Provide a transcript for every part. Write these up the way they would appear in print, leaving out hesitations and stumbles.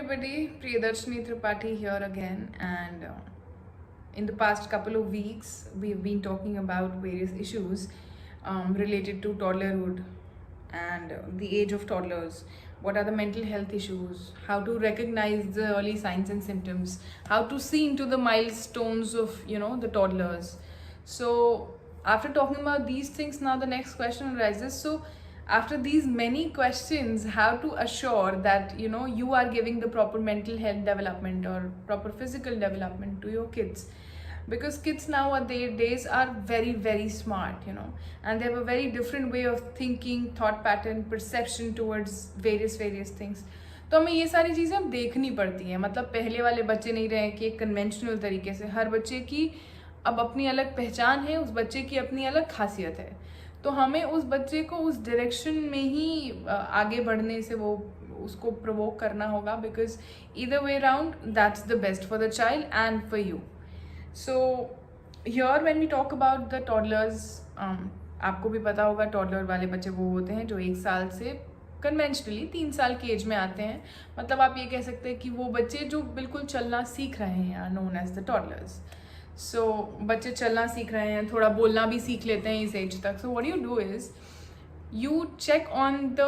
everybody, Priyadarshini Tripathi here again, and in the past couple of weeks we've been talking about various issues related to toddlerhood and the age of toddlers. What are the mental health issues, how to recognize the early signs and symptoms, how to see into the milestones of the toddlers. So after talking about these things, now the next question arises. So after these many questions, how to assure that you are giving the proper mental health development or proper physical development to your kids, because kids nowadays are very very smart, and they have a very different way of thinking, thought pattern, perception towards various things. तो हमें ये सारी चीज़ें अब देखनी पड़ती हैं. मतलब पहले वाले बच्चे नहीं रहे कि एक कन्वेंशनल तरीके से. हर बच्चे की अब अपनी अलग पहचान है, उस बच्चे की अपनी अलग खासियत है. तो हमें उस बच्चे को उस डायरेक्शन में ही आगे बढ़ने से वो उसको प्रोवोक करना होगा, because either way around that's the best for the child and for you. So here when we talk about the toddlers, आपको भी पता होगा टॉडलर वाले बच्चे वो होते हैं जो 1 साल से कन्वेंशनली 3 साल की एज में आते हैं. मतलब आप ये कह सकते हैं कि वो बच्चे जो बिल्कुल चलना सीख रहे हैं, नोन एज द टॉडलर्स. सो बच्चे चलना सीख रहे हैं, थोड़ा बोलना भी सीख लेते हैं इस एज तक. So what you do is you check on the,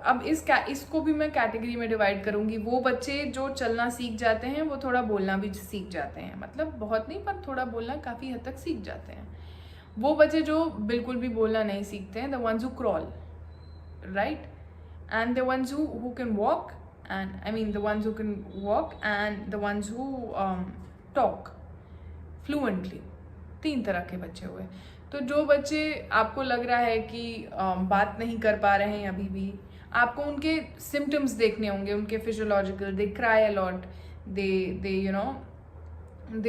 अब इसको भी मैं कैटेगरी में डिवाइड करूँगी. वो बच्चे जो चलना सीख जाते हैं वो थोड़ा बोलना भी सीख जाते हैं. मतलब बहुत नहीं, पर थोड़ा बोलना काफ़ी हद तक सीख जाते हैं. वो बच्चे जो बिल्कुल भी बोलना नहीं सीखते हैं, the ones who crawl, right, and the ones who can walk, and I mean the ones who can walk and the ones who talk fluently. 3 तरह के बच्चे हुए. तो जो बच्चे आपको लग रहा है कि बात नहीं कर पा रहे हैं अभी भी, आपको उनके सिम्टम्स देखने होंगे, उनके physiological. They cry a lot, they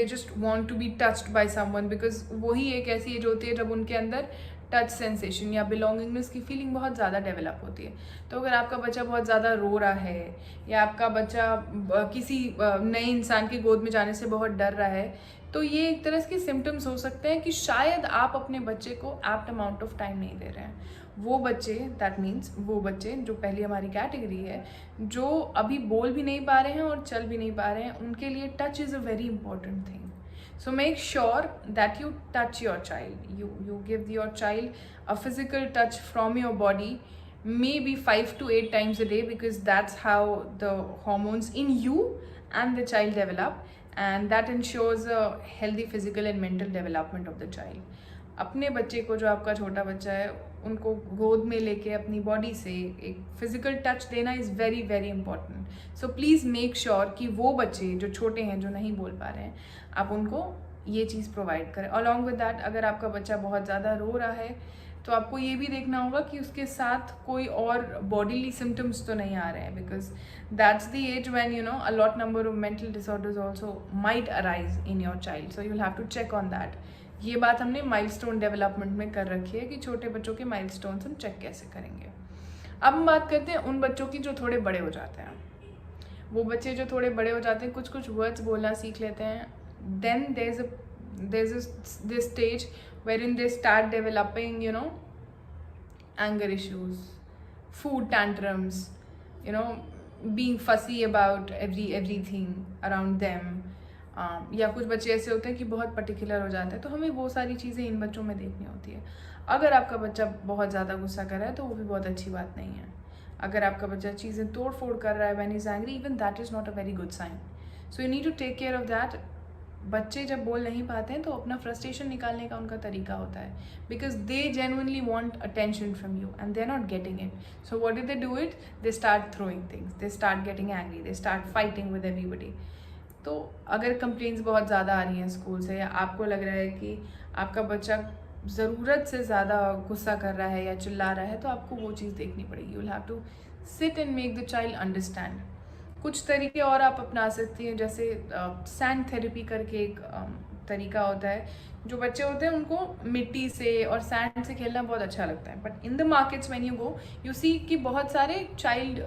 just want to be touched by someone, because वही एक ऐसी एज होती है जब उनके अंदर टच सेंसेशन या बिलोंगिंगनेस की फीलिंग बहुत ज़्यादा डेवलप होती है. तो अगर आपका बच्चा बहुत ज़्यादा रो रहा है या आपका बच्चा किसी नए इंसान की गोद में जाने से बहुत डर रहा है, तो ये एक तरह के सिम्टम्स हो सकते हैं कि शायद आप अपने बच्चे को एप्ट अमाउंट ऑफ टाइम नहीं दे रहे हैं. वो बच्चे, दैट मीन्स वो बच्चे जो पहली हमारी कैटेगरी है, जो अभी बोल भी नहीं पा रहे हैं और चल भी नहीं पा रहे हैं, उनके लिए touch is a very important thing. So make sure that you touch your child. You give your child a physical touch from your body, maybe 5 to 8 times a day, because that's how the hormones in you and the child develop, and that ensures a healthy physical and mental development of the child. अपने बच्चे को, जो आपका छोटा बच्चा है, उनको गोद में लेके अपनी बॉडी से एक फिजिकल टच देना is very very important. So please make sure कि वो बच्चे जो छोटे हैं, जो नहीं बोल पा रहे हैं, आप उनको ये चीज़ प्रोवाइड करें. अलॉन्ग विद दैट, अगर आपका बच्चा बहुत ज़्यादा रो रहा है तो आपको ये भी देखना होगा कि उसके साथ कोई और बॉडीली सिम्टम्स तो नहीं आ रहे हैं, because that's the age when a lot number of mental disorders also might arise in your child. So you will have to check on that. ये बात हमने माइलस्टोन डेवलपमेंट में कर रखी है कि छोटे बच्चों के माइलस्टोन्स हम चेक कैसे करेंगे. अब हम बात करते हैं उन बच्चों की जो थोड़े बड़े हो जाते हैं. वो बच्चे जो थोड़े बड़े हो जाते हैं, कुछ वर्ड्स बोलना सीख लेते हैं. Then there's this stage wherein they start developing anger issues, food tantrums, being fussy about everything around them. या कुछ बच्चे ऐसे होते हैं कि बहुत पर्टिकुलर हो जाते हैं. तो हमें वो सारी चीज़ें इन बच्चों में देखनी होती है. अगर आपका बच्चा बहुत ज़्यादा गुस्सा कर रहा है तो वो भी बहुत अच्छी बात नहीं है. अगर आपका बच्चा चीज़ें तोड़ फोड़ कर रहा है when is angry, even that is not a very good sign. So you need to take care of that. बच्चे जब बोल नहीं पाते हैं तो अपना फ्रस्ट्रेशन निकालने का उनका तरीका होता है, because they genuinely want attention from you and they are not getting it. So what do they do it? They start throwing things, they start getting angry, they start fighting with everybody. तो अगर complaints बहुत ज़्यादा आ रही हैं school से, या आपको लग रहा है कि आपका बच्चा ज़रूरत से ज़्यादा गुस्सा कर रहा है या चिल्ला रहा है, तो आपको वो चीज़ देखनी पड़ेगी. You will have to sit and make the child understand. कुछ तरीके और आप अपना सकती हैं, जैसे सैंड थेरेपी करके एक तरीका होता है। जो बच्चे होते हैं उनको मिट्टी से और सैंड से खेलना बहुत अच्छा लगता है, but in the markets when you go you see कि बहुत सारे चाइल्ड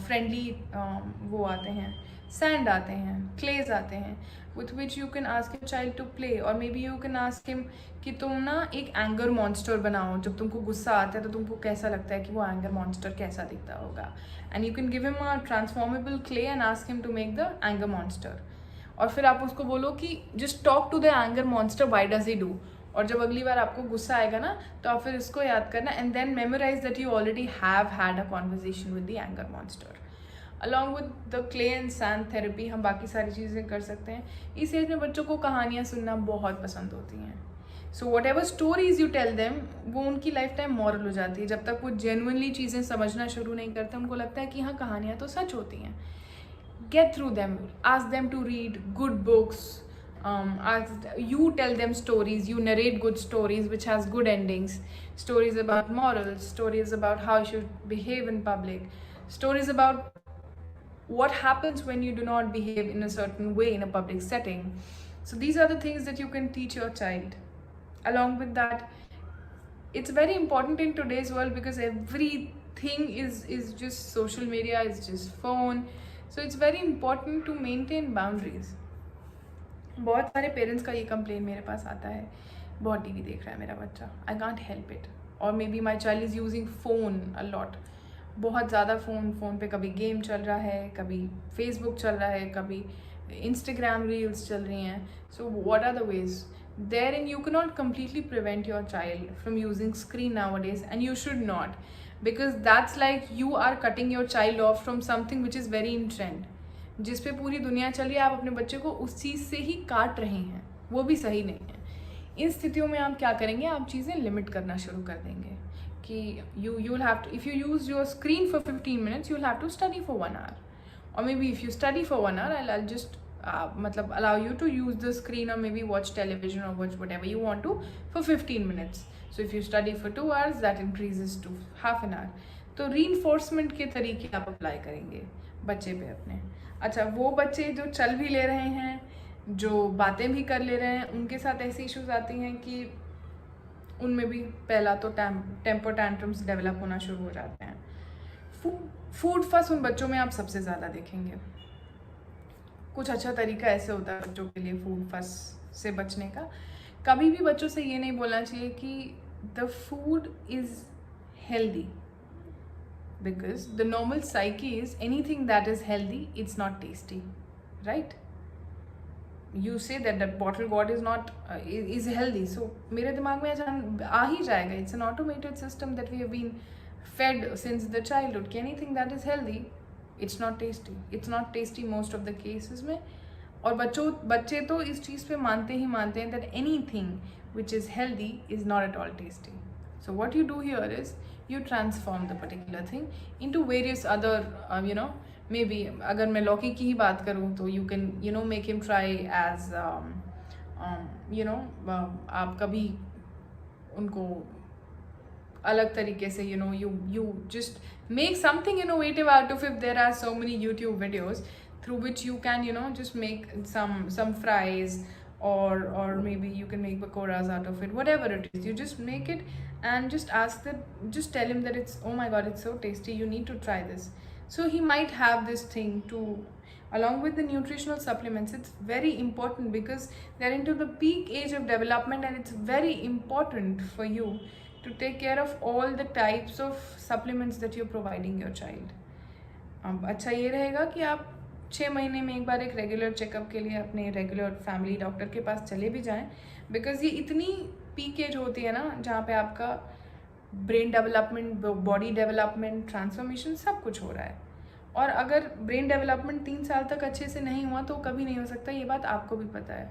फ्रेंडली वो आते हैं, सैंड आते हैं, क्लेज आते हैं, with which you can ask your child to play, or maybe you can ask him कि तुम ना एक एंगर मॉन्स्टर बनाओ, जब तुमको गुस्सा आता है तो तुमको कैसा लगता है कि वो एंगर मॉन्स्टर कैसा दिखता होगा, and you can give him a transformable clay and ask him to make the anger monster. और फिर आप उसको बोलो कि just talk to the anger monster, why does he do, और जब अगली बार आपको गुस्सा आएगा ना तो आप फिर इसको याद करना and then memorise that you already have had a conversation with the anger monster. Along with the clay and sand therapy हम बाकी सारी चीज़ें कर सकते हैं। इस एज में बच्चों को कहानियाँ सुनना बहुत पसंद होती हैं। So whatever stories you tell them वो उनकी लाइफ टाइम मॉरल हो जाती है। जब तक वो जेन्युइनली चीज़ें समझना शुरू नहीं करते उनको लगता है कि हाँ कहानियाँ तो सच होती हैं। Get through them, ask them to read good books, you tell them stories, you narrate good stories which has good endings, stories about morals, stories about how you should behave in public, stories about what happens when you do not behave in a certain way in a public setting. So these are the things that you can teach your child. Along with that, it's very important in today's world because everything is just social media, is just phone, so it's very important to maintain boundaries. बहुत सारे parents का ये complain मेरे पास आता है, बहुत TV देख रहा है मेरा बच्चा, आई कांट हेल्प इट, और may be my child is using phone a lot, बहुत ज़्यादा फ़ोन पे कभी गेम चल रहा है, कभी फेसबुक चल रहा है, कभी इंस्टाग्राम रील्स चल रही हैं. So what are the ways? Therein you cannot completely prevent your child from using screen nowadays, and you should not, because that's like you are cutting your child off from something which is very in trend. जिस पे पूरी दुनिया चल रही है, आप अपने बच्चे को उस चीज़ से ही काट रहे हैं, वो भी सही नहीं है. इन स्थितियों में आप क्या करेंगे? आप चीज़ें लिमिट करना शुरू कर देंगे कि you will have to, if you use your screen for 15 minutes, you'll have to study for 1 hour, or maybe if you study for 1 hour, I'll just मतलब allow you to use the screen or maybe watch television or watch whatever you want to for 15 minutes. So if you study for 2 hours, that increases to half an hour. तो reinforcement के तरीके आप apply करेंगे बच्चे पे अपने. अच्छा, वो बच्चे जो चल भी ले रहे हैं, जो बातें भी कर ले रहे हैं, उनके साथ ऐसी इश्यूज आती हैं कि उनमें भी पहला तो टेम्पर टैंट्रम्स डेवलप होना शुरू हो जाते हैं. फूड फस उन बच्चों में आप सबसे ज़्यादा देखेंगे. कुछ अच्छा तरीका ऐसे होता है बच्चों के लिए फूड फस से बचने का. कभी भी बच्चों से ये नहीं बोलना चाहिए कि the food is healthy, because the normal psyche is anything that is healthy it's not tasty, right? You say that bottle gourd is not is healthy, so मेरे दिमाग में आ ही जाएगा, it's an automated system that we have been fed since the childhood कि anything that is healthy it's not tasty. It's not tasty most of the cases में. और बच्चे तो इस चीज़ पे मानते ही मानते हैं that anything which is healthy is not at all tasty. So what you do here is you transform the particular thing into various other maybe अगर मैं लौकी की ही बात करूँ तो you can make him try एज आप कभी उनको अलग तरीके से you just make something innovative out of it. There are so many YouTube videos through which you can just make some fries, or maybe you can make pakoras out of it, whatever it is. You just make it and just tell him that it's, oh my god, it's so tasty, you need to try this. So he might have this thing too. Along with the nutritional supplements, it's very important because they're into the peak age of development, and it's very important for you to take care of all the types of supplements that you're providing your child. अच्छा ये रहेगा कि आप 6 महीने में एक बार एक regular checkup के लिए अपने रेगुलर फैमिली डॉक्टर के पास चले भी जाएं, बिकॉज ये इतनी पीक एज होती है ना जहाँ पे आपका brain development, body development, transformation सब कुछ हो रहा है. और अगर ब्रेन डेवलपमेंट 3 साल तक अच्छे से नहीं हुआ तो कभी नहीं हो सकता, ये बात आपको भी पता है.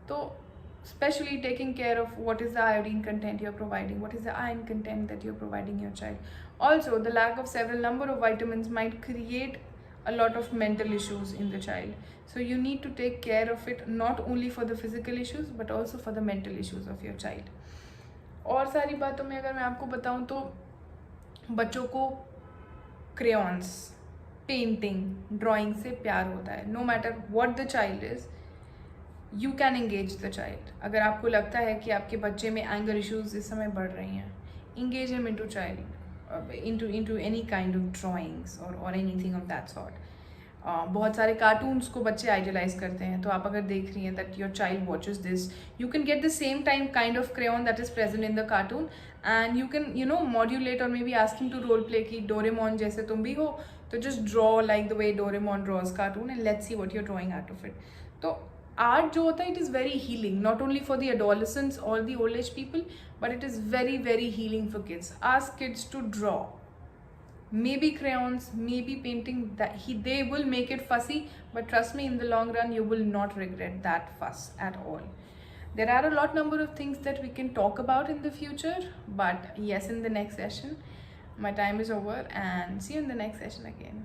तो especially taking care of what is the iodine content you're providing, what is the iron content that you're providing your child. Also, the lack of several number of vitamins might create a lot of mental issues in the child. So you need to take care of it, not only for the physical issues but also for the mental issues of your child. और सारी बातों में अगर मैं आपको बताऊं तो बच्चों को crayons, पेंटिंग, ड्राइंग से प्यार होता है. No matter what the child is, you can engage the child. अगर आपको लगता है कि आपके बच्चे में एंगर इश्यूज इस समय बढ़ रही हैं, engage him into into any kind of drawings or anything of that sort. बहुत सारे कार्टून्स को बच्चे आइडलाइज करते हैं, तो आप अगर देख रही हैं that your child watches this, you can get the same time kind of crayon that is present in the cartoon and you can modulate और maybe ask him to role play की Doraemon जैसे तुम भी हो, तो just draw like the way Doraemon draws cartoon and let's see what you are drawing out of it. तो art जो होता है, it is very healing, not only for the adolescents और the old age people, but it is very very healing for kids. Ask kids to draw, maybe crayons, maybe painting, that they will make it fussy, but trust me, in the long run you will not regret that fuss at all. There are a number of things that we can talk about in the future, but yes, in the next session. My time is over, and see you in the next session again.